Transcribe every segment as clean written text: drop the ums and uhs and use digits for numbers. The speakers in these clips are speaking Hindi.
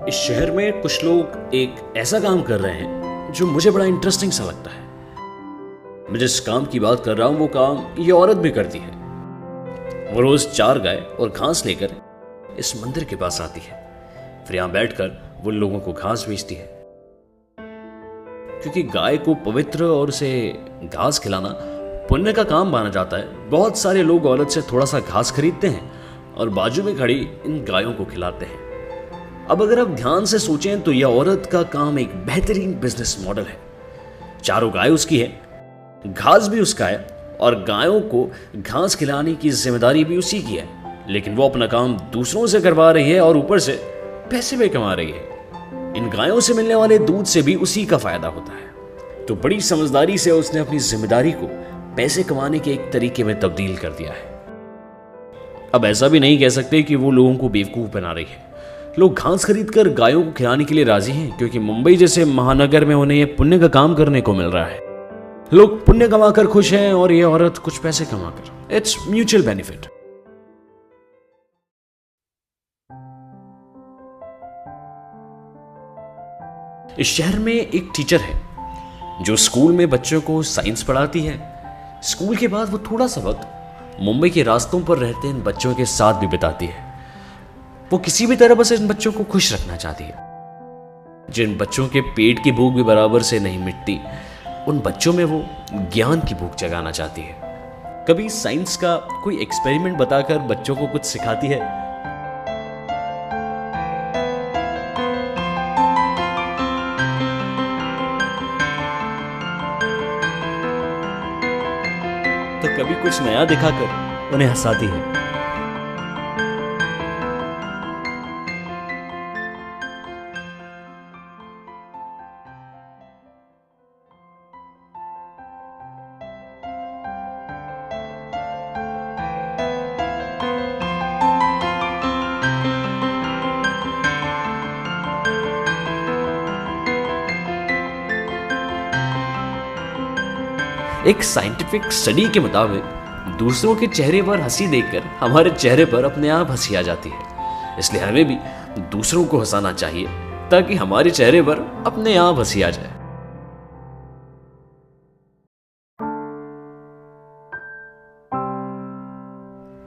इस शहर में कुछ लोग एक ऐसा काम कर रहे हैं जो मुझे बड़ा इंटरेस्टिंग सा लगता है। मैं जिस काम की बात कर रहा हूं वो काम ये औरत भी करती है। वो रोज 4 गाय और घास लेकर इस मंदिर के पास आती है, फिर यहां बैठकर वो लोगों को घास बेचती है। क्योंकि गाय को पवित्र और उसे घास खिलाना पुण्य का काम माना जाता है, बहुत सारे लोग औरत से थोड़ा सा घास खरीदते हैं और बाजू में खड़ी इन गायों को खिलाते हैं। अब अगर आप ध्यान से सोचें तो यह औरत का काम एक बेहतरीन बिजनेस मॉडल है। 4 गाय उसकी है, घास भी उसका है और गायों को घास खिलाने की जिम्मेदारी भी उसी की है, लेकिन वो अपना काम दूसरों से करवा रही है और ऊपर से पैसे भी कमा रही है। इन गायों से मिलने वाले दूध से भी उसी का फायदा होता है। तो बड़ी समझदारी से उसने अपनी जिम्मेदारी को पैसे कमाने के एक तरीके में तब्दील कर दिया है। अब ऐसा भी नहीं कह सकते कि वो लोगों को बेवकूफ बना रही है। लोग घास खरीदकर गायों को खिलाने के लिए राजी हैं क्योंकि मुंबई जैसे महानगर में उन्हें यह पुण्य का काम करने को मिल रहा है। लोग पुण्य कमाकर खुश हैं और ये औरत कुछ पैसे कमाकर। It's mutual benefit. इस शहर में एक टीचर है जो स्कूल में बच्चों को साइंस पढ़ाती है। स्कूल के बाद वो थोड़ा सा वक्त मुंबई के रास्तों पर रहते इन बच्चों के साथ भी बिताती है। वो किसी भी तरह बस इन बच्चों को खुश रखना चाहती है। जिन बच्चों के पेट की भूख भी बराबर से नहीं मिटती, उन बच्चों में वो ज्ञान की भूख जगाना चाहती है। कभी साइंस का कोई एक्सपेरिमेंट बताकर बच्चों को कुछ सिखाती है, तो कभी कुछ नया दिखाकर उन्हें हंसाती है। एक साइंटिफिक स्टडी के मुताबिक दूसरों के चेहरे पर हंसी देखकर हमारे चेहरे पर अपने आप हंसी आ जाती है। इसलिए हमें भी दूसरों को हंसाना चाहिए ताकि हमारे चेहरे पर अपने आप हंसी आ जाए।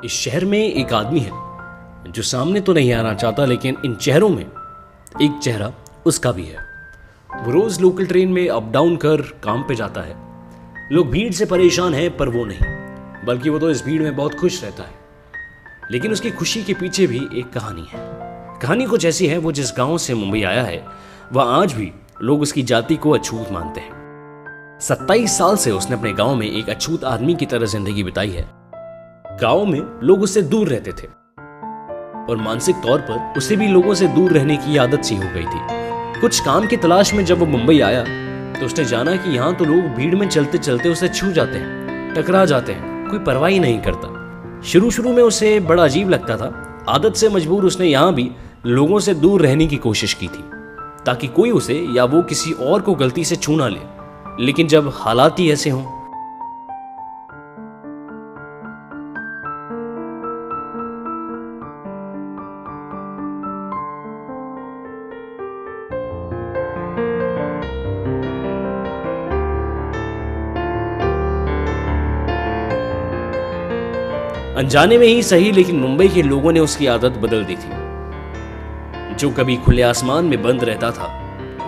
इस शहर में एक आदमी है जो सामने तो नहीं आना चाहता, लेकिन इन चेहरों में एक चेहरा उसका भी है। वो रोज लोकल ट्रेन में अप डाउन कर काम पे जाता है। लोग भीड़ से परेशान हैं पर वो नहीं, बल्कि वो तो इस भीड़ में बहुत खुश रहता है। लेकिन उसकी खुशी के पीछे भी एक कहानी है। कहानी कुछ ऐसी है, वो जिस गांव से मुंबई आया है वह आज भी लोग उसकी जाति को अछूत मानते हैं। 27 साल से उसने अपने गांव में एक अछूत आदमी की तरह जिंदगी बिताई है। गांव में लोग उससे दूर रहते थे और मानसिक तौर पर उसे भी लोगों से दूर रहने की आदत सी हो गई थी। कुछ काम की तलाश में जब वो मुंबई आया तो उसने जाना कि यहाँ तो लोग भीड़ में चलते चलते उसे छू जाते हैं, टकरा जाते हैं, कोई परवाह ही नहीं करता। शुरू में उसे बड़ा अजीब लगता था। आदत से मजबूर उसने यहाँ भी लोगों से दूर रहने की कोशिश की थी ताकि कोई उसे या वो किसी और को गलती से छू ना ले। लेकिन जब हालात ही ऐसे हों, अनजाने में ही सही, लेकिन मुंबई के लोगों ने उसकी आदत बदल दी थी। जो कभी खुले आसमान में बंद रहता था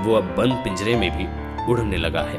वो अब बंद पिंजरे में भी उड़ने लगा है।